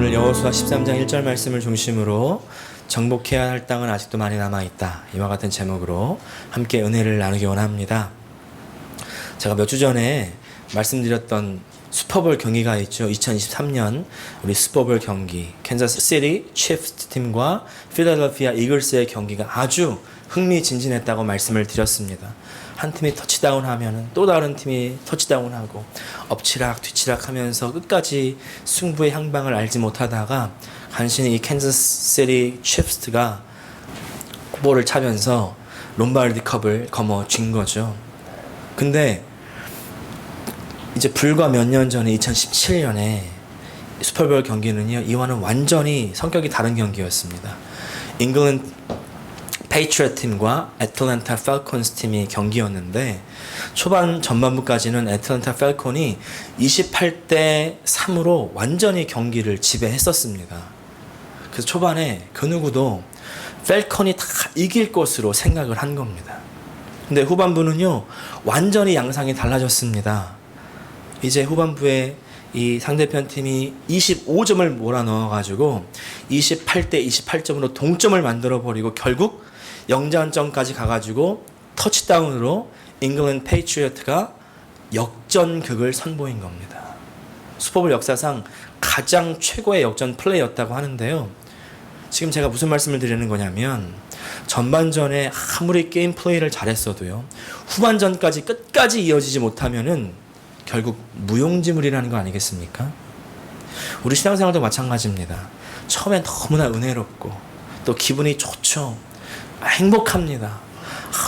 오늘 여호수아 13장 1절 말씀을 중심으로 정복해야 할 땅은 아직도 많이 남아있다, 이와 같은 제목으로 함께 은혜를 나누기 원합니다. 제가 몇 주 전에 말씀드렸던 슈퍼볼 경기가 있죠. 2023년 우리 슈퍼볼 경기, 캔자스 시티 치프스 팀과 필라델피아 이글스의 경기가 아주 흥미진진했다고 말씀을 드렸습니다. 한 팀이 터치다운 하면은 또 다른 팀이 터치다운하고 엎치락 뒤치락 하면서 끝까지 승부의 향방을 알지 못하다가 간신히 이 캔자스 시티 치프스가 볼을 차면서 롬바르디컵을 거머쥔 거죠. 근데 이제 불과 몇 년 전에 2017년에 슈퍼볼 경기는요, 이와는 완전히 성격이 다른 경기였습니다. 잉글랜드 페이트리엇 팀과 애틀랜타 팰콘스 팀이 경기였는데 초반 전반부까지는 애틀랜타 팰콘이 28대 3으로 완전히 경기를 지배했었습니다. 그래서 초반에 그 누구도 팰콘이 다 이길 것으로 생각을 한 겁니다. 근데 후반부는요, 완전히 양상이 달라졌습니다. 이제 후반부에 이 상대편 팀이 25점을 몰아넣어가지고 28대 28점으로 동점을 만들어버리고 결국 영장전까지 가가지고 터치다운으로 잉글랜드 페이트리엇가 역전극을 선보인 겁니다. 슈퍼볼 역사상 가장 최고의 역전 플레이였다고 하는데요. 지금 제가 무슨 말씀을 드리는 거냐면 전반전에 아무리 게임 플레이를 잘했어도요, 후반전까지 끝까지 이어지지 못하면은 결국 무용지물이라는 거 아니겠습니까? 우리 신앙생활도 마찬가지입니다. 처음엔 너무나 은혜롭고 또 기분이 좋죠. 행복합니다.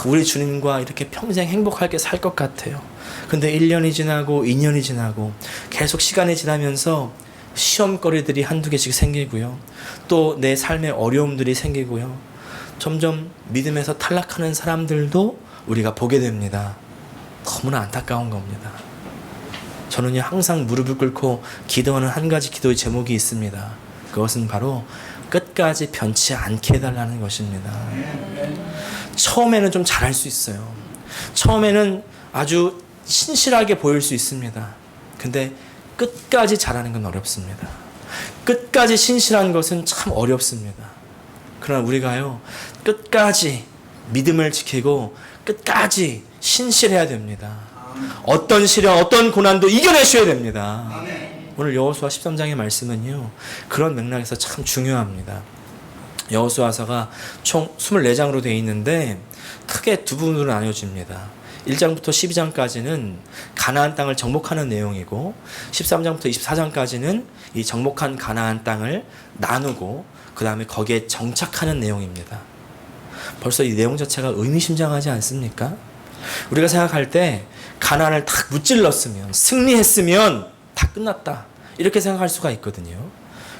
우리 주님과 이렇게 평생 행복하게 살 것 같아요. 근데 1년이 지나고 2년이 지나고 계속 시간이 지나면서 시험거리들이 한두 개씩 생기고요. 또 내 삶에 어려움들이 생기고요. 점점 믿음에서 탈락하는 사람들도 우리가 보게 됩니다. 너무나 안타까운 겁니다. 저는요, 항상 무릎을 꿇고 기도하는 한 가지 기도의 제목이 있습니다. 그것은 바로 끝까지 변치 않게 해달라는 것입니다. 처음에는 좀 잘할 수 있어요. 처음에는 아주 신실하게 보일 수 있습니다. 근데 끝까지 잘하는 건 어렵습니다. 끝까지 신실한 것은 참 어렵습니다. 그러나 우리가요, 끝까지 믿음을 지키고 끝까지 신실해야 됩니다. 어떤 시련, 어떤 고난도 이겨내셔야 됩니다. 오늘 여호수아 13장의 말씀은요, 그런 맥락에서 참 중요합니다. 여호수아서가 총 24장으로 되어 있는데 크게 두 부분으로 나뉘어집니다. 1장부터 12장까지는 가나안 땅을 정복하는 내용이고 13장부터 24장까지는 이 정복한 가나안 땅을 나누고 그 다음에 거기에 정착하는 내용입니다. 벌써 이 내용 자체가 의미심장하지 않습니까? 우리가 생각할 때 가나안을 딱 무찔렀으면, 승리했으면 다 끝났다, 이렇게 생각할 수가 있거든요.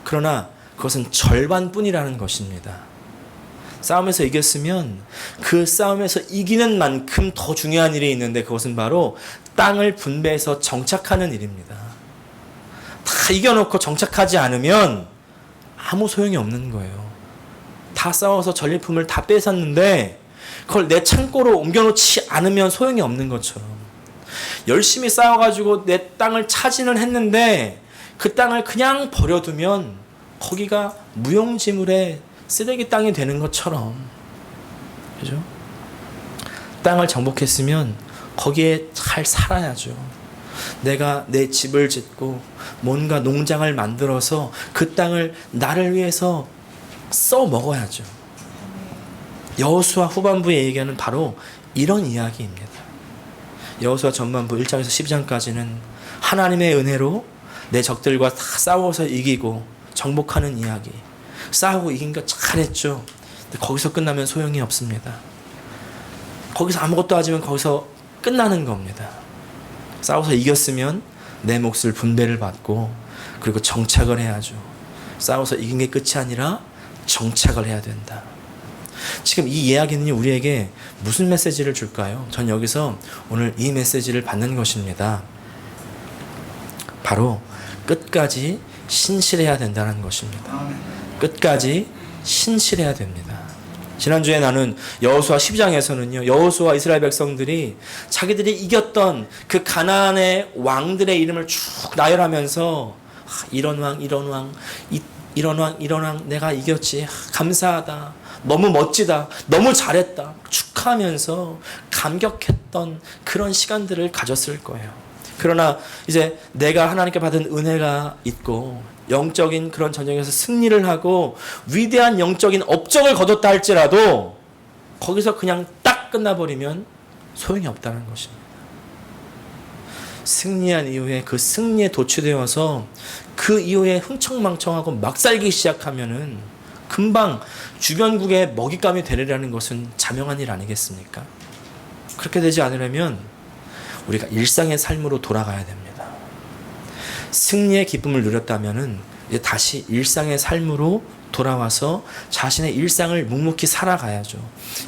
그러나 그것은 절반뿐이라는 것입니다. 싸움에서 이겼으면 그 싸움에서 이기는 만큼 더 중요한 일이 있는데 그것은 바로 땅을 분배해서 정착하는 일입니다. 다 이겨놓고 정착하지 않으면 아무 소용이 없는 거예요. 다 싸워서 전리품을 다 뺏었는데 그걸 내 창고로 옮겨놓지 않으면 소용이 없는 것처럼, 열심히 싸워가지고 내 땅을 차지는 했는데 그 땅을 그냥 버려두면 거기가 무용지물의 쓰레기 땅이 되는 것처럼, 그죠? 땅을 정복했으면 거기에 잘 살아야죠. 내가 내 집을 짓고 뭔가 농장을 만들어서 그 땅을 나를 위해서 써 먹어야죠. 여호수아 후반부의 얘기는 바로 이런 이야기입니다. 여호수아 전반부 1장에서 12장까지는 하나님의 은혜로 내 적들과 다 싸워서 이기고 정복하는 이야기. 싸우고 이긴 거 잘했죠. 근데 거기서 끝나면 소용이 없습니다. 거기서 아무것도 하지만 거기서 끝나는 겁니다. 싸워서 이겼으면 내 몫을 분배를 받고 그리고 정착을 해야죠. 싸워서 이긴 게 끝이 아니라 정착을 해야 된다. 지금 이 이야기는 우리에게 무슨 메시지를 줄까요? 전 여기서 오늘 이 메시지를 받는 것입니다. 바로 끝까지 신실해야 된다는 것입니다. 끝까지 신실해야 됩니다. 지난주에 나눈 여호수아 12장에서는요, 여호수아 이스라엘 백성들이 자기들이 이겼던 그 가나안의 왕들의 이름을 쭉 나열하면서 이런 왕, 이런 왕 내가 이겼지. 감사하다. 너무 멋지다. 너무 잘했다. 축하하면서 감격했던 그런 시간들을 가졌을 거예요. 그러나 이제 내가 하나님께 받은 은혜가 있고 영적인 그런 전쟁에서 승리를 하고 위대한 영적인 업적을 거뒀다 할지라도 거기서 그냥 딱 끝나버리면 소용이 없다는 것입니다. 승리한 이후에 그 승리에 도취되어서 그 이후에 흥청망청하고 막 살기 시작하면은 금방 주변국의 먹잇감이 되리라는 것은 자명한 일 아니겠습니까? 그렇게 되지 않으려면 우리가 일상의 삶으로 돌아가야 됩니다. 승리의 기쁨을 누렸다면은 이제 다시 일상의 삶으로 돌아와서 자신의 일상을 묵묵히 살아가야죠.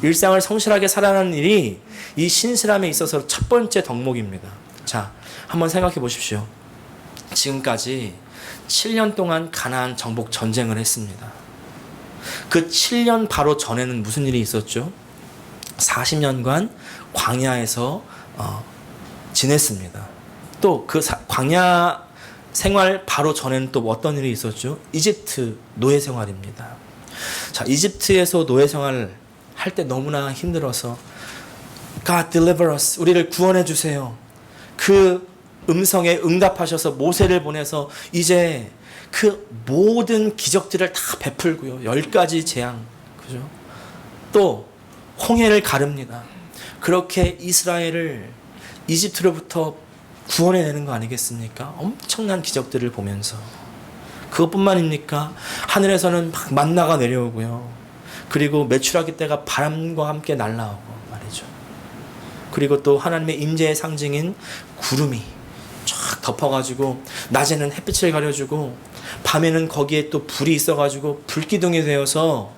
일상을 성실하게 살아가는 일이 이 신실함에 있어서 첫 번째 덕목입니다. 자, 한번 생각해 보십시오. 지금까지 7년 동안 가나안 정복 전쟁을 했습니다. 그 7년 바로 전에는 무슨 일이 있었죠? 40년간 광야에서 지냈습니다. 또 그 광야 생활 바로 전에는 또 어떤 일이 있었죠? 이집트 노예 생활입니다. 자, 이집트에서 노예 생활을 할 때 너무나 힘들어서 God deliver us, 우리를 구원해 주세요. 그 음성에 응답하셔서 모세를 보내서 이제 그 모든 기적들을 다 베풀고요. 10가지 재앙, 그죠? 또 홍해를 가릅니다. 그렇게 이스라엘을 이집트로부터 구원해내는 거 아니겠습니까? 엄청난 기적들을 보면서. 그것뿐만입니까? 하늘에서는 막 만나가 내려오고요. 그리고 메추라기 떼가 바람과 함께 날아오고 말이죠. 그리고 또 하나님의 임재의 상징인 구름이 쫙 덮어가지고 낮에는 햇빛을 가려주고 밤에는 거기에 또 불이 있어가지고 불기둥이 되어서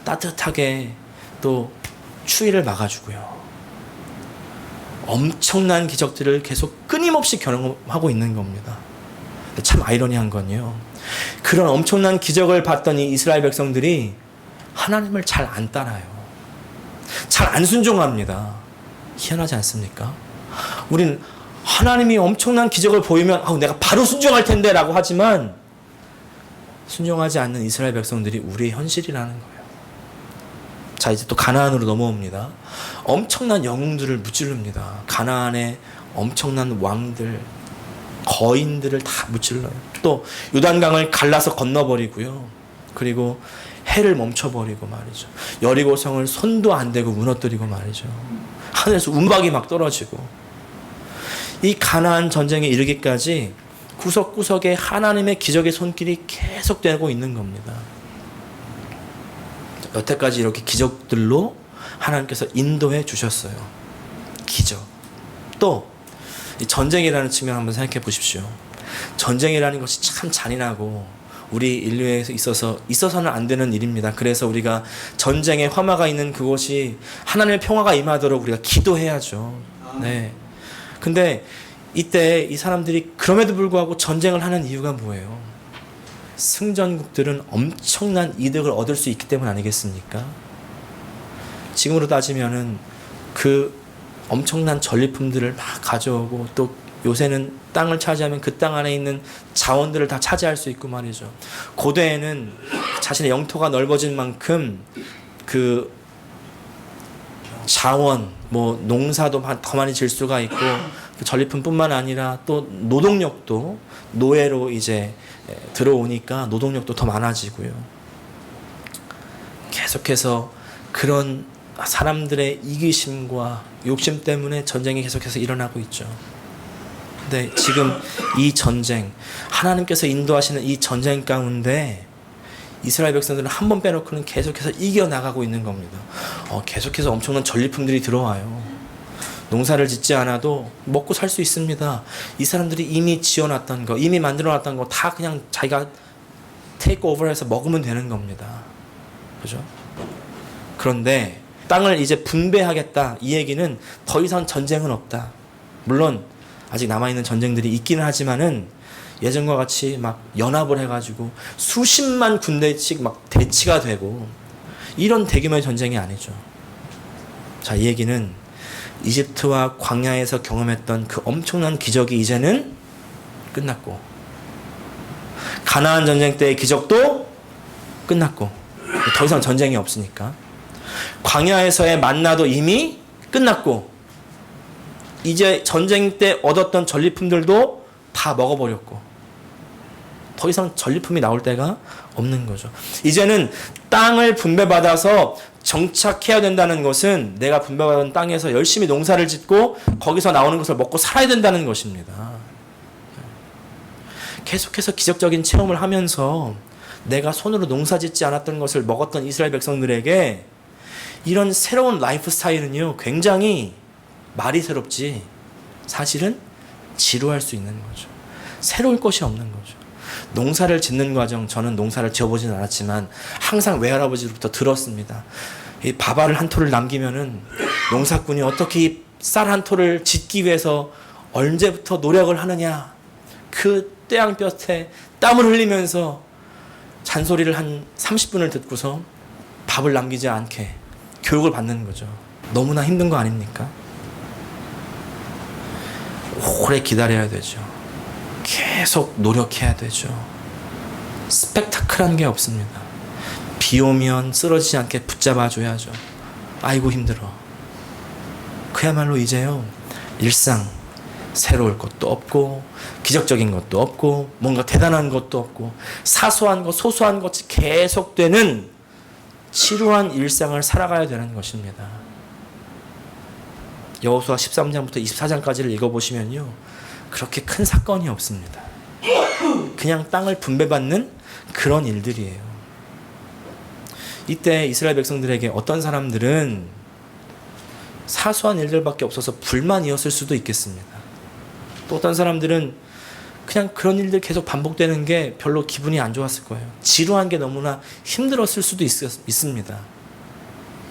따뜻하게 또 추위를 막아주고요. 엄청난 기적들을 계속 끊임없이 경험하고 있는 겁니다. 참 아이러니한 건요. 그런 엄청난 기적을 봤던 이 이스라엘 백성들이 하나님을 잘 안 따라요. 잘 안 순종합니다. 희한하지 않습니까? 우린 하나님이 엄청난 기적을 보이면 내가 바로 순종할 텐데 라고 하지만 순종하지 않는 이스라엘 백성들이 우리의 현실이라는 거예요. 자, 이제 또 가나안으로 넘어옵니다. 엄청난 영웅들을 무찌릅니다. 가나안의 엄청난 왕들, 거인들을 다 무찔러요. 또 요단강을 갈라서 건너버리고요. 그리고 해를 멈춰버리고 말이죠. 여리고성을 손도 안 대고 무너뜨리고 말이죠. 하늘에서 운박이 막 떨어지고. 이 가나안 전쟁에 이르기까지 구석구석에 하나님의 기적의 손길이 계속되고 있는 겁니다. 여태까지 이렇게 기적들로 하나님께서 인도해 주셨어요. 기적. 또 이 전쟁이라는 측면 한번 생각해 보십시오. 전쟁이라는 것이 참 잔인하고 우리 인류에 있어서는 안 되는 일입니다. 그래서 우리가 전쟁의 화마가 있는 그곳이 하나님의 평화가 임하도록 우리가 기도해야죠. 네. 근데 이때 이 사람들이 그럼에도 불구하고 전쟁을 하는 이유가 뭐예요? 승전국들은 엄청난 이득을 얻을 수 있기 때문 아니겠습니까? 지금으로 따지면은 그 엄청난 전리품들을 막 가져오고 또 요새는 땅을 차지하면 그 땅 안에 있는 자원들을 다 차지할 수 있고 말이죠. 고대에는 자신의 영토가 넓어진 만큼 그 자원, 농사도 더 많이 질 수가 있고 그 전리품뿐만 아니라 또 노동력도 노예로 이제 들어오니까 노동력도 더 많아지고요. 계속해서 그런 사람들의 이기심과 욕심 때문에 전쟁이 계속해서 일어나고 있죠. 근데 지금 이 전쟁, 하나님께서 인도하시는 이 전쟁 가운데 이스라엘 백성들은 한 번 빼놓고는 계속해서 이겨나가고 있는 겁니다. 계속해서 엄청난 전리품들이 들어와요. 농사를 짓지 않아도 먹고 살 수 있습니다. 이 사람들이 이미 지어놨던 거, 이미 만들어놨던 거 다 그냥 자기가 테이크 오버해서 먹으면 되는 겁니다. 그죠? 그런데 땅을 이제 분배하겠다, 이 얘기는 더 이상 전쟁은 없다. 물론 아직 남아있는 전쟁들이 있기는 하지만은 예전과 같이 막 연합을 해가지고 수십만 군대씩 막 대치가 되고 이런 대규모의 전쟁이 아니죠. 자, 이 얘기는 이집트와 광야에서 경험했던 그 엄청난 기적이 이제는 끝났고 가나안 전쟁 때의 기적도 끝났고 더 이상 전쟁이 없으니까. 광야에서의 만나도 이미 끝났고 이제 전쟁 때 얻었던 전리품들도 다 먹어버렸고 더 이상 전리품이 나올 때가 없는 거죠. 이제는 땅을 분배받아서 정착해야 된다는 것은 내가 분배받은 땅에서 열심히 농사를 짓고 거기서 나오는 것을 먹고 살아야 된다는 것입니다. 계속해서 기적적인 체험을 하면서 내가 손으로 농사 짓지 않았던 것을 먹었던 이스라엘 백성들에게 이런 새로운 라이프 스타일은요, 굉장히 말이 새롭지 사실은 지루할 수 있는 거죠. 새로울 것이 없는 거죠. 농사를 짓는 과정, 저는 농사를 지어보지는 않았지만 항상 외할아버지로부터 들었습니다. 이 밥알을 한 토를 남기면은 농사꾼이 어떻게 쌀 한 토를 짓기 위해서 언제부터 노력을 하느냐. 그 떼양볕에 땀을 흘리면서 잔소리를 한 30분을 듣고서 밥을 남기지 않게 교육을 받는 거죠. 너무나 힘든 거 아닙니까? 오래 기다려야 되죠. 계속 노력해야 되죠. 스펙타클한 게 없습니다. 비 오면 쓰러지지 않게 붙잡아줘야죠. 아이고 힘들어. 그야말로 이제요, 일상 새로울 것도 없고 기적적인 것도 없고 뭔가 대단한 것도 없고 사소한 것 소소한 것이 계속되는 지루한 일상을 살아가야 되는 것입니다. 여호수아 13장부터 24장까지를 읽어보시면요, 그렇게 큰 사건이 없습니다. 그냥 땅을 분배받는 그런 일들이에요. 이때 이스라엘 백성들에게 어떤 사람들은 사소한 일들밖에 없어서 불만이었을 수도 있겠습니다. 또 어떤 사람들은 그냥 그런 일들 계속 반복되는 게 별로 기분이 안 좋았을 거예요. 지루한 게 너무나 힘들었을 수도 있습니다.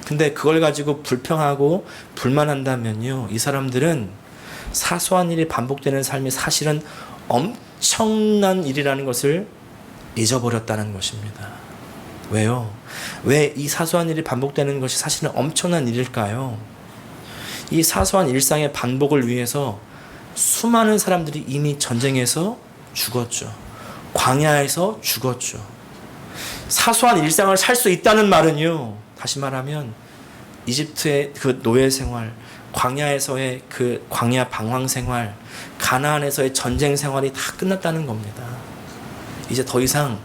근데 그걸 가지고 불평하고 불만한다면요, 이 사람들은 사소한 일이 반복되는 삶이 사실은 엄청난 일이라는 것을 잊어버렸다는 것입니다. 왜요? 왜 이 사소한 일이 반복되는 것이 사실은 엄청난 일일까요? 이 사소한 일상의 반복을 위해서 수많은 사람들이 이미 전쟁에서 죽었죠. 광야에서 죽었죠. 사소한 일상을 살 수 있다는 말은요, 다시 말하면 이집트의 그 노예 생활, 광야에서의 그 광야 방황 생활, 가나안에서의 전쟁 생활이 다 끝났다는 겁니다. 이제 더 이상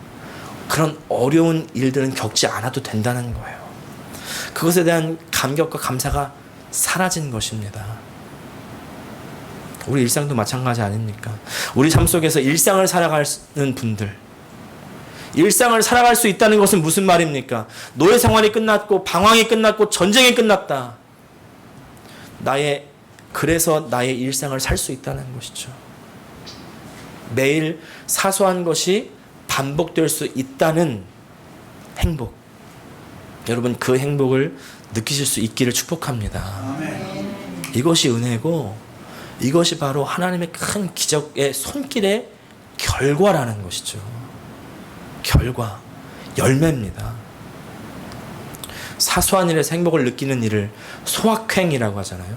그런 어려운 일들은 겪지 않아도 된다는 거예요. 그것에 대한 감격과 감사가 사라진 것입니다. 우리 일상도 마찬가지 아닙니까? 우리 삶 속에서 일상을 살아가는 분들, 일상을 살아갈 수 있다는 것은 무슨 말입니까? 노예 생활이 끝났고 방황이 끝났고 전쟁이 끝났다. 그래서 나의 일상을 살 수 있다는 것이죠. 매일 사소한 것이 반복될 수 있다는 행복. 여러분, 그 행복을 느끼실 수 있기를 축복합니다. 아멘. 이것이 은혜고 이것이 바로 하나님의 큰 기적의 손길의 결과라는 것이죠. 결과, 열매입니다. 사소한 일에서 행복을 느끼는 일을 소확행이라고 하잖아요.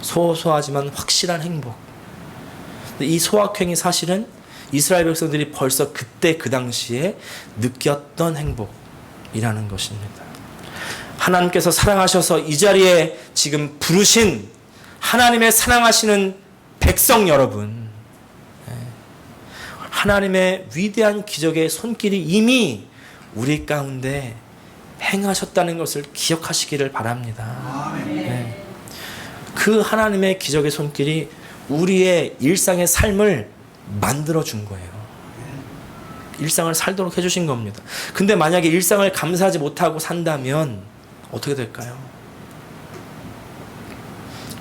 소소하지만 확실한 행복. 이 소확행이 사실은 이스라엘 백성들이 벌써 그때 그 당시에 느꼈던 행복이라는 것입니다. 하나님께서 사랑하셔서 이 자리에 지금 부르신 하나님의 사랑하시는 백성 여러분, 하나님의 위대한 기적의 손길이 이미 우리 가운데 행하셨다는 것을 기억하시기를 바랍니다. 네. 그 하나님의 기적의 손길이 우리의 일상의 삶을 만들어준 거예요. 일상을 살도록 해주신 겁니다. 근데 만약에 일상을 감사하지 못하고 산다면 어떻게 될까요?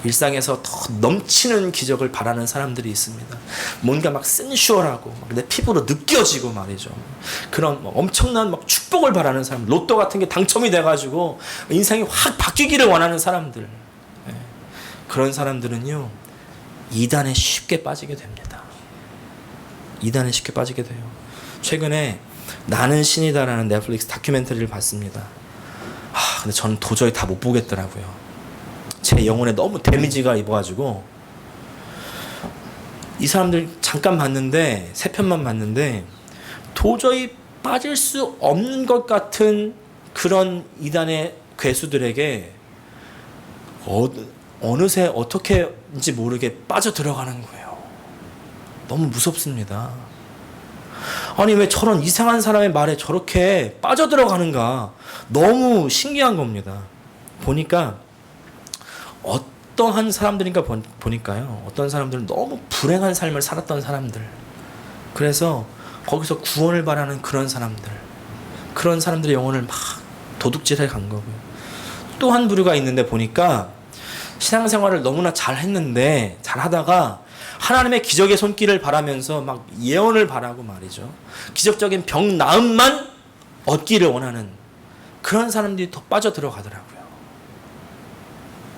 일상에서 더 넘치는 기적을 바라는 사람들이 있습니다. 뭔가 막 센슈얼하고 내 피부로 느껴지고 말이죠. 그런 엄청난 축복을 바라는 사람, 로또 같은 게 당첨이 돼가지고 인생이 확 바뀌기를 원하는 사람들. 그런 사람들은요, 이단에 쉽게 빠지게 됩니다. 이단에 쉽게 빠지게 돼요. 최근에 나는 신이다라는 넷플릭스 다큐멘터리를 봤습니다. 근데 저는 도저히 다 못 보겠더라고요. 제 영혼에 너무 데미지가 입어가지고 이 사람들 잠깐 봤는데 3편만 봤는데 도저히 빠질 수 없는 것 같은 그런 이단의 괴수들에게 어느새 어떻게인지 모르게 빠져들어가는 거예요. 너무 무섭습니다. 아니 왜 저런 이상한 사람의 말에 저렇게 빠져들어가는가, 너무 신기한 겁니다. 보니까 어떠한 사람들인가 보니까요, 어떤 사람들은 너무 불행한 삶을 살았던 사람들, 그래서 거기서 구원을 바라는 그런 사람들의 영혼을 막 도둑질해 간 거고요. 또 한 부류가 있는데 보니까 신앙생활을 너무나 잘했는데, 잘하다가 하나님의 기적의 손길을 바라면서 막 예언을 바라고 말이죠, 기적적인 병 나음만 얻기를 원하는 그런 사람들이 더 빠져들어가더라고요.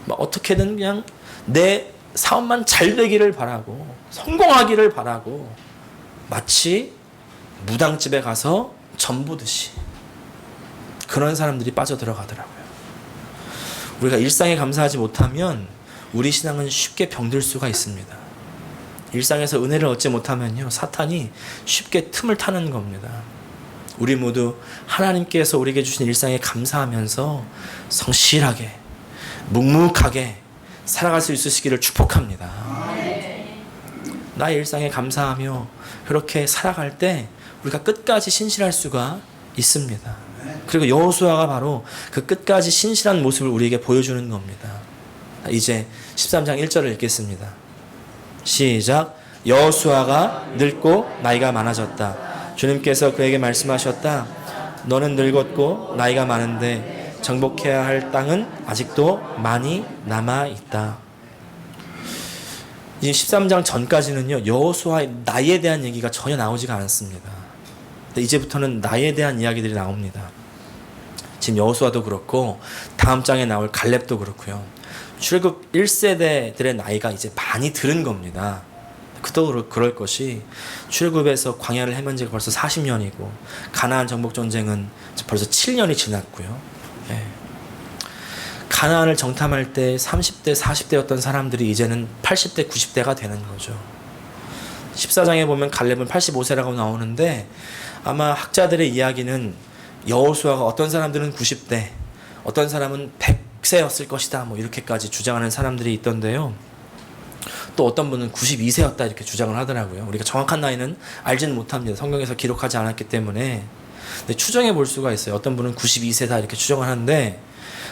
막 어떻게든 그냥 내 사업만 잘 되기를 바라고, 성공하기를 바라고, 마치 무당집에 가서 전 보듯이 그런 사람들이 빠져들어가더라고요. 우리가 일상에 감사하지 못하면 우리 신앙은 쉽게 병들 수가 있습니다. 일상에서 은혜를 얻지 못하면요, 사탄이 쉽게 틈을 타는 겁니다. 우리 모두 하나님께서 우리에게 주신 일상에 감사하면서 성실하게, 묵묵하게 살아갈 수 있으시기를 축복합니다. 나의 일상에 감사하며 그렇게 살아갈 때 우리가 끝까지 신실할 수가 있습니다. 그리고 여호수아가 바로 그 끝까지 신실한 모습을 우리에게 보여주는 겁니다. 이제 13장 1절을 읽겠습니다. 시작. 여호수아가 늙고 나이가 많아졌다. 주님께서 그에게 말씀하셨다. 너는 늙었고 나이가 많은데 정복해야 할 땅은 아직도 많이 남아있다. 이 13장 전까지는요, 여호수아의 나이에 대한 얘기가 전혀 나오지가 않습니다. 근데 이제부터는 나이에 대한 이야기들이 나옵니다. 지금 여호수아도 그렇고 다음 장에 나올 갈렙도 그렇고요. 출애굽 1세대들의 나이가 이제 많이 들은 겁니다. 그도 그럴 것이, 출애굽에서 광야를 헤맨 지가 벌써 40년이고 가나안 정복 전쟁은 벌써 7년이 지났고요. 예. 가나안을 정탐할 때 30대, 40대였던 사람들이 이제는 80대, 90대가 되는 거죠. 14장에 보면 갈렙은 85세라고 나오는데, 아마 학자들의 이야기는 여호수아가 어떤 사람들은 90대, 어떤 사람은 100세였을 것이다, 뭐 이렇게까지 주장하는 사람들이 있던데요. 또 어떤 분은 92세였다 이렇게 주장을 하더라고요. 우리가 정확한 나이는 알지는 못합니다. 성경에서 기록하지 않았기 때문에. 근데 추정해 볼 수가 있어요. 어떤 분은 92세다 이렇게 추정을 하는데,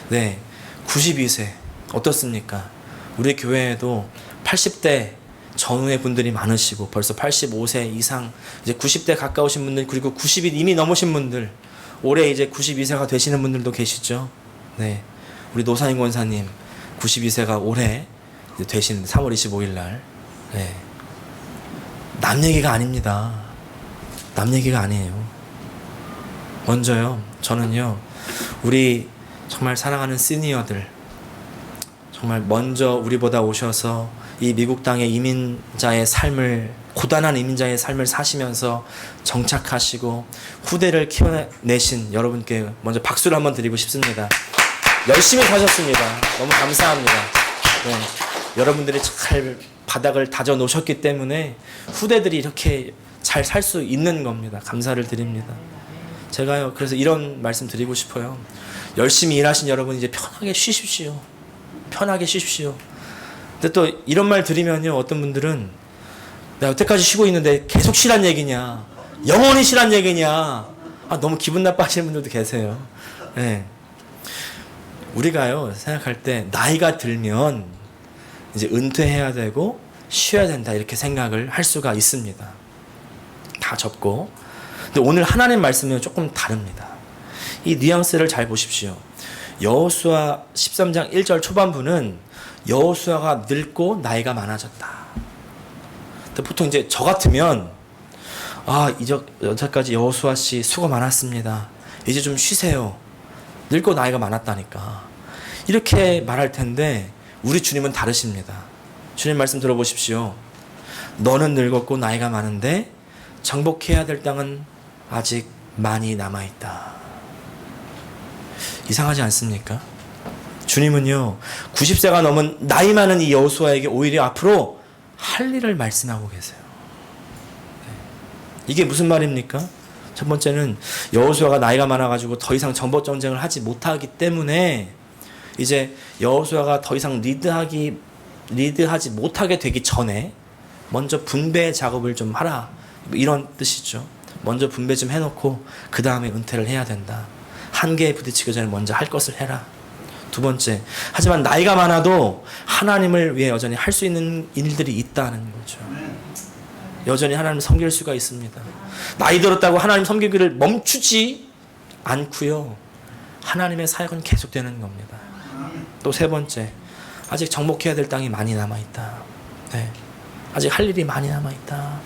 네, 92세 어떻습니까? 우리 교회에도 80대 전후의 분들이 많으시고 벌써 85세 이상, 이제 90대 가까우신 분들, 그리고 90이 이미 넘으신 분들, 올해 이제 92세가 되시는 분들도 계시죠. 네, 우리 노사인 권사님 92세가 올해 되시는 3월 25일 날. 네. 남 얘기가 아닙니다. 남 얘기가 아니에요. 먼저요, 저는요, 우리 정말 사랑하는 시니어들, 정말 먼저 우리보다 오셔서 이 미국 땅의 이민자의 삶을, 고단한 이민자의 삶을 사시면서 정착하시고 후대를 키워내신 여러분께 먼저 박수를 한번 드리고 싶습니다. 열심히 사셨습니다. 너무 감사합니다. 네. 여러분들이 잘 바닥을 다져 놓으셨기 때문에 후대들이 이렇게 잘 살 수 있는 겁니다. 감사를 드립니다. 제가요, 그래서 이런 말씀 드리고 싶어요. 열심히 일하신 여러분, 이제 편하게 쉬십시오. 편하게 쉬십시오. 근데 또 이런 말 드리면요, 어떤 분들은 내가 여태까지 쉬고 있는데 계속 쉬란 얘기냐, 영원히 쉬란 얘기냐, 너무 기분 나빠하시는 분들도 계세요. 네. 우리가요, 생각할 때 나이가 들면 이제 은퇴해야 되고 쉬어야 된다 이렇게 생각을 할 수가 있습니다. 다 접고. 근데 오늘 하나님 말씀은 조금 다릅니다. 이 뉘앙스를 잘 보십시오. 여호수아 13장 1절 초반부는 여호수아가 늙고 나이가 많아졌다. 근데 보통 이제 저 같으면 여태까지 여호수아 씨 수고 많았습니다. 이제 좀 쉬세요. 늙고 나이가 많았다니까. 이렇게 말할 텐데 우리 주님은 다르십니다. 주님 말씀 들어보십시오. 너는 늙었고 나이가 많은데 정복해야 될 땅은 아직 많이 남아있다. 이상하지 않습니까? 주님은요, 90세가 넘은 나이 많은 이 여호수아에게 오히려 앞으로 할 일을 말씀하고 계세요. 이게 무슨 말입니까? 첫 번째는 여호수아가 나이가 많아가지고 더 이상 정복 전쟁을 하지 못하기 때문에 이제 여호수아가 더 이상 리드하지 못하게 되기 전에 먼저 분배 작업을 좀 하라, 이런 뜻이죠. 먼저 분배 좀 해놓고 그 다음에 은퇴를 해야 된다. 한계에 부딪히기 전에 먼저 할 것을 해라. 두 번째, 하지만 나이가 많아도 하나님을 위해 여전히 할 수 있는 일들이 있다는 거죠. 여전히 하나님을 섬길 수가 있습니다. 나이 들었다고 하나님 섬기기를 멈추지 않고요, 하나님의 사역은 계속되는 겁니다. 또 세 번째, 아직 정복해야 될 땅이 많이 남아있다. 네. 아직 할 일이 많이 남아있다.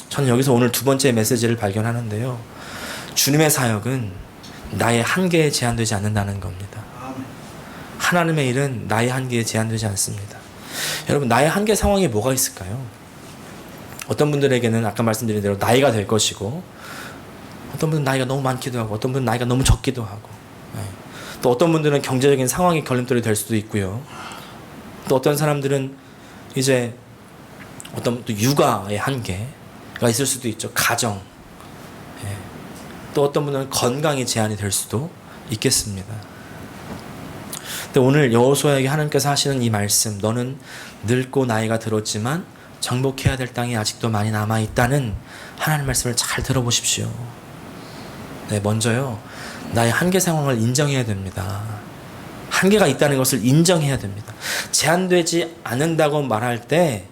저는 여기서 오늘 두 번째 메시지를 발견하는데요, 주님의 사역은 나의 한계에 제한되지 않는다는 겁니다. 하나님의 일은 나의 한계에 제한되지 않습니다. 여러분, 나의 한계 상황이 뭐가 있을까요? 어떤 분들에게는 아까 말씀드린 대로 나이가 될 것이고, 어떤 분은 나이가 너무 많기도 하고, 어떤 분은 나이가 너무 적기도 하고, 또 어떤 분들은 경제적인 상황이 걸림돌이 될 수도 있고요. 또 어떤 사람들은 이제 어떤 또 육아의 한계가 있을 수도 있죠. 가정. 또 어떤 분은 건강이 제한이 될 수도 있겠습니다. 근데 오늘 여호수아에게 하나님께서 하시는 이 말씀, 너는 늙고 나이가 들었지만 정복해야 될 땅이 아직도 많이 남아있다는 하나님 말씀을 잘 들어보십시오. 네, 먼저요, 나의 한계 상황을 인정해야 됩니다. 한계가 있다는 것을 인정해야 됩니다. 제한되지 않는다고 말할 때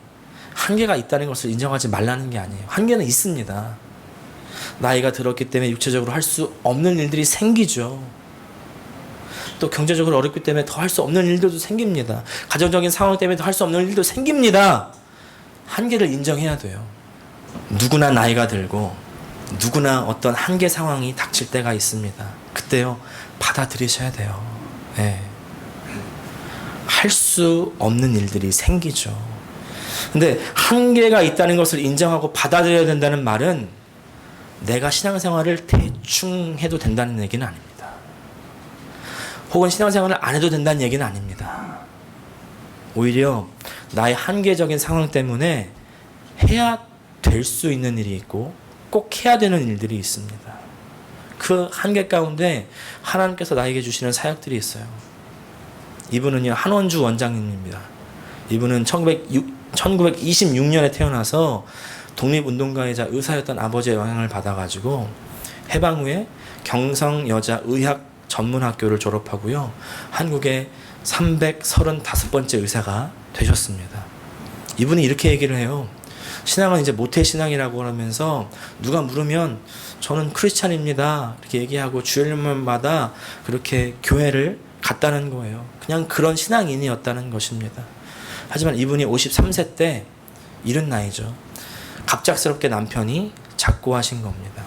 한계가 있다는 것을 인정하지 말라는 게 아니에요. 한계는 있습니다. 나이가 들었기 때문에 육체적으로 할 수 없는 일들이 생기죠. 또 경제적으로 어렵기 때문에 더 할 수 없는 일들도 생깁니다. 가정적인 상황 때문에 더 할 수 없는 일도 생깁니다. 한계를 인정해야 돼요. 누구나 나이가 들고 누구나 어떤 한계 상황이 닥칠 때가 있습니다. 그때요, 받아들이셔야 돼요. 네. 할 수 없는 일들이 생기죠. 근데 한계가 있다는 것을 인정하고 받아들여야 된다는 말은 내가 신앙생활을 대충 해도 된다는 얘기는 아닙니다. 혹은 신앙생활을 안 해도 된다는 얘기는 아닙니다. 오히려 나의 한계적인 상황 때문에 해야 될 수 있는 일이 있고 꼭 해야 되는 일들이 있습니다. 그 한계 가운데 하나님께서 나에게 주시는 사역들이 있어요. 이분은요, 한원주 원장님입니다. 이분은 1926년에 태어나서 독립운동가이자 의사였던 아버지의 영향을 받아가지고 해방 후에 경성여자의학전문학교를 졸업하고요, 한국의 335번째 의사가 되셨습니다. 이분이 이렇게 얘기를 해요. 신앙은 이제 모태신앙이라고 하면서 누가 물으면 저는 크리스찬입니다 이렇게 얘기하고 주일날마다 그렇게 교회를 갔다는 거예요. 그냥 그런 신앙인이었다는 것입니다. 하지만 이분이 53세 때, 이른 나이죠, 갑작스럽게 남편이 작고하신 겁니다.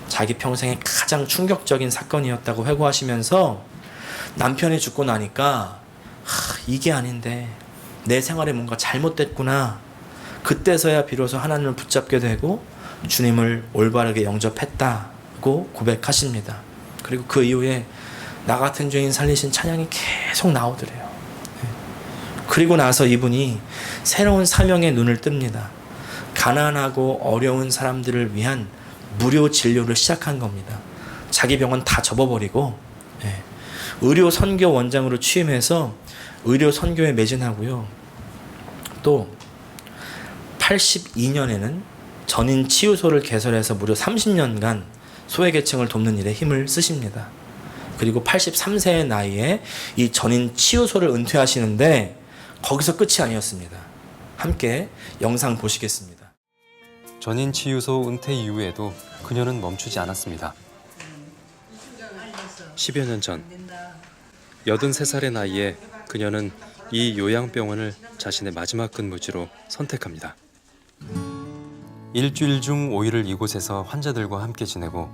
자기 평생에 가장 충격적인 사건이었다고 회고하시면서 남편이 죽고 나니까 이게 아닌데 내 생활에 뭔가 잘못됐구나, 그때서야 비로소 하나님을 붙잡게 되고 주님을 올바르게 영접했다고 고백하십니다. 그리고 그 이후에 나 같은 죄인 살리신 찬양이 계속 나오더래요. 그리고 나서 이분이 새로운 사명의 눈을 뜹니다. 가난하고 어려운 사람들을 위한 무료 진료를 시작한 겁니다. 자기 병원 다 접어버리고 의료 선교 원장으로 취임해서 의료 선교에 매진하고요. 또 82년에는 전인 치유소를 개설해서 무려 30년간 소외계층을 돕는 일에 힘을 쓰십니다. 그리고 83세의 나이에 이 전인 치유소를 은퇴하시는데 거기서 끝이 아니었습니다. 함께 영상 보시겠습니다. 전인 치유소 은퇴 이후에도 그녀는 멈추지 않았습니다. 10여 년 전, 83살의 나이에 그녀는 이 요양병원을 자신의 마지막 근무지로 선택합니다. 일주일 중 5일을 이곳에서 환자들과 함께 지내고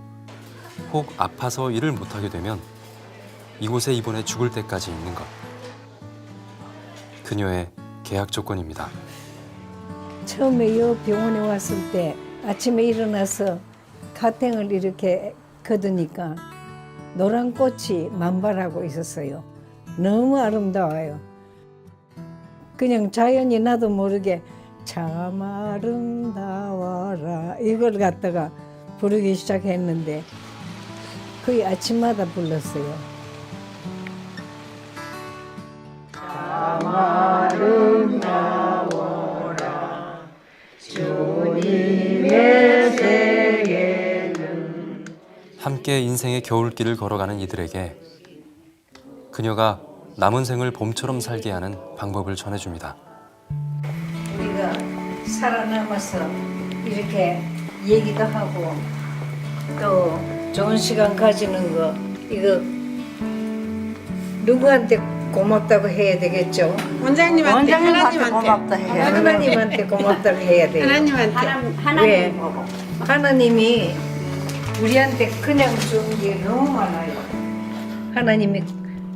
혹 아파서 일을 못하게 되면 이곳에 입원해 죽을 때까지 있는 것. 그녀의 계약 조건입니다. 처음에 이 병원에 왔을 때 아침에 일어나서 가탱을 이렇게 거두니까 노란 꽃이 만발하고 있었어요. 너무 아름다워요. 그냥 자연이 나도 모르게 참 아름다워라 이걸 갖다가 부르기 시작했는데 거의 아침마다 불렀어요. 함께 인생의 겨울길을 걸어가는 이들에게 그녀가 남은 생을 봄처럼 살게 하는 방법을 전해줍니다. 우리가 살아남아서 이렇게 얘기도 하고 또 좋은 시간 가지는 거 이거 누구한테 고맙다고 해야 되겠죠? 원장님한테 고맙다 해야 돼. 하나님한테 고맙다고 해야 돼요. 하나님한테 왜? 하나님 보고. 하나님이 우리한테 그냥 준 게 너무 많아요. 하나님이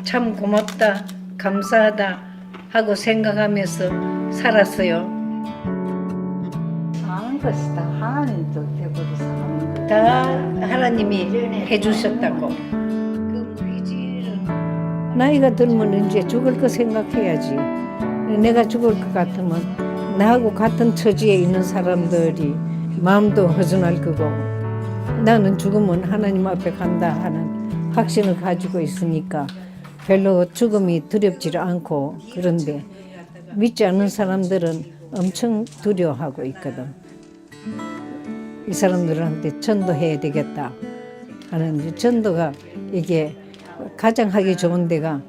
참 고맙다, 감사하다 하고 생각하면서 살았어요. 사는 것이 다 하나님 뜻대로 사는 거. 다 하나님이 해주셨다고. 그 무기질은 나이가 들면 이제 죽을 거 생각해야지. 내가 죽을 것 같으면 나하고 같은 처지에 있는 사람들이 마음도 허전할 거고 나는 죽으면 하나님 앞에 간다 하는 확신을 가지고 있으니까 별로 죽음이 두렵지 않고 그런데 믿지 않는 사람들은 엄청 두려워하고 있거든. 이 사람들한테 전도해야 되겠다 하는 전도가 이게 가장 하기 좋은 데가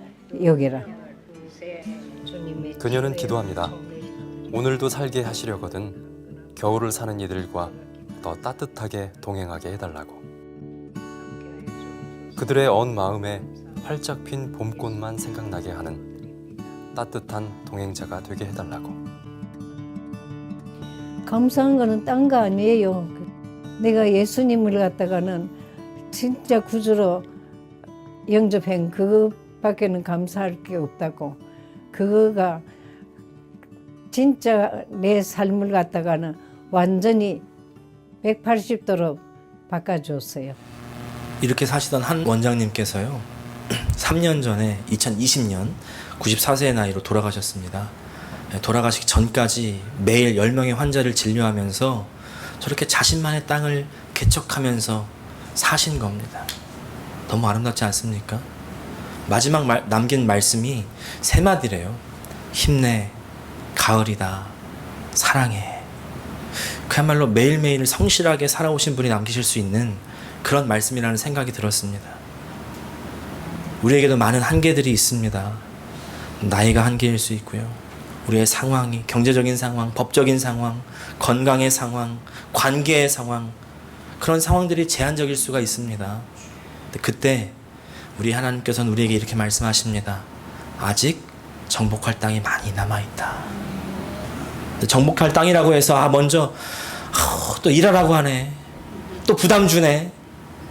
여기라. 그녀는 기도합니다. 오늘도 살게 하시려거든 겨울을 사는 이들과 더 따뜻하게 동행하게 해달라고. 그들의 언 마음에 활짝 핀 봄꽃만 생각나게 하는 따뜻한 동행자가 되게 해달라고. 감사한 거는 딴 거 아니에요. 내가 예수님을 갖다가는 진짜 구주로 영접한 그것밖에는 감사할 게 없다고. 그거가 진짜 내 삶을 갖다가는 완전히 180도로 바꿔줬어요. 이렇게 사시던 한 원장님께서요 3년 전에 2020년 94세의 나이로 돌아가셨습니다. 돌아가시기 전까지 매일 10명의 환자를 진료하면서 저렇게 자신만의 땅을 개척하면서 사신 겁니다. 너무 아름답지 않습니까? 마지막 남긴 말씀이 세 마디래요. 힘내, 가을이다, 사랑해. 그야말로 매일매일 성실하게 살아오신 분이 남기실 수 있는 그런 말씀이라는 생각이 들었습니다. 우리에게도 많은 한계들이 있습니다. 나이가 한계일 수 있고요. 우리의 상황이, 경제적인 상황, 법적인 상황, 건강의 상황, 관계의 상황, 그런 상황들이 제한적일 수가 있습니다. 근데 그때 우리 하나님께서는 우리에게 이렇게 말씀하십니다. 아직 정복할 땅이 많이 남아있다. 정복할 땅이라고 해서 먼저 또 일하라고 하네, 또 부담 주네,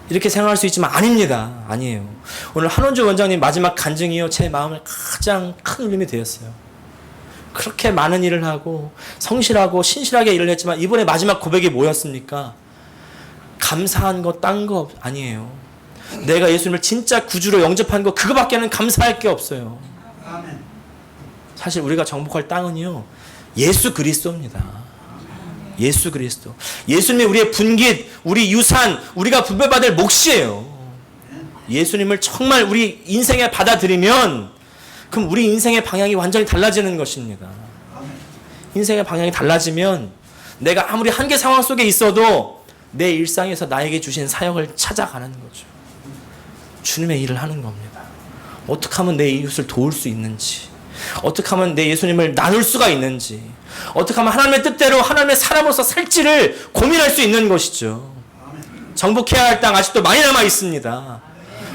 이렇게 생각할 수 있지만 아닙니다. 아니에요. 오늘 한원주 원장님 마지막 간증이요 제 마음을 가장 큰 울림이 되었어요. 그렇게 많은 일을 하고 성실하고 신실하게 일을 했지만 이번에 마지막 고백이 뭐였습니까? 감사한 거 딴 거 아니에요. 내가 예수님을 진짜 구주로 영접한 거 그거밖에는 감사할 게 없어요. 사실 우리가 정복할 땅은요 예수 그리스도입니다. 예수 그리스도. 예수님이 우리의 분깃, 우리 유산, 우리가 분배받을 몫이에요. 예수님을 정말 우리 인생에 받아들이면 그럼 우리 인생의 방향이 완전히 달라지는 것입니다. 인생의 방향이 달라지면 내가 아무리 한계 상황 속에 있어도 내 일상에서 나에게 주신 사역을 찾아가는 거죠. 주님의 일을 하는 겁니다. 어떻게 하면 내 이웃을 도울 수 있는지, 어떻게 하면 내 예수님을 나눌 수가 있는지, 어떻게 하면 하나님의 뜻대로 하나님의 사람으로서 살지를 고민할 수 있는 것이죠. 정복해야 할 땅 아직도 많이 남아 있습니다.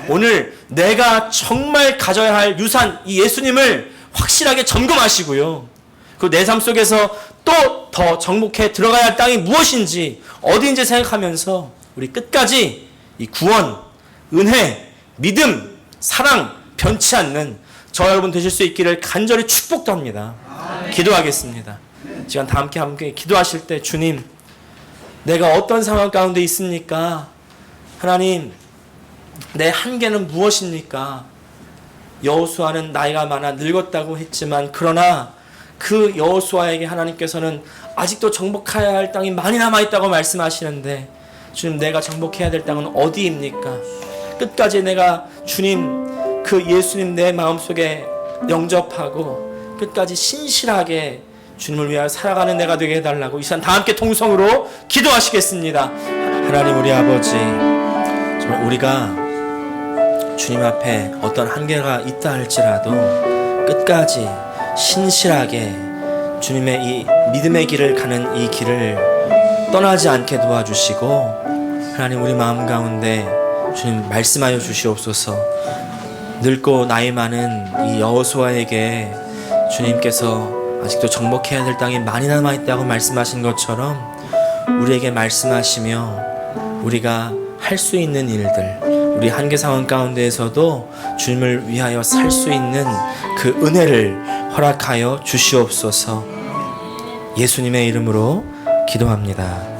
오늘 내가 정말 가져야 할 유산, 이 예수님을 확실하게 점검하시고요. 그 내 삶 속에서 또 더 정복해 들어가야 할 땅이 무엇인지, 어디인지 생각하면서 우리 끝까지 이 구원, 은혜, 믿음, 사랑 변치 않는 저 여러분 되실 수 있기를 간절히 축복도 합니다. 기도하겠습니다. 시간 다 함께 기도하실 때 주님, 내가 어떤 상황 가운데 있습니까? 하나님, 내 한계는 무엇입니까? 여호수아는 나이가 많아 늙었다고 했지만 그러나 그 여호수아에게 하나님께서는 아직도 정복해야 할 땅이 많이 남아있다고 말씀하시는데 주님, 내가 정복해야 될 땅은 어디입니까? 끝까지 내가 주님, 그 예수님 내 마음속에 영접하고 끝까지 신실하게 주님을 위하여 살아가는 내가 되게 해달라고 이 시간 다 함께 통성으로 기도하시겠습니다. 하나님 우리 아버지, 정말 우리가 주님 앞에 어떤 한계가 있다 할지라도 끝까지 신실하게 주님의 이 믿음의 길을 가는 이 길을 떠나지 않게 도와주시고, 하나님 우리 마음 가운데 주님 말씀하여 주시옵소서. 늙고 나이 많은 이 여호수아에게 주님께서 아직도 정복해야 될 땅이 많이 남아있다고 말씀하신 것처럼 우리에게 말씀하시며 우리가 할 수 있는 일들, 우리 한계 상황 가운데에서도 주님을 위하여 살 수 있는 그 은혜를 허락하여 주시옵소서. 예수님의 이름으로 기도합니다.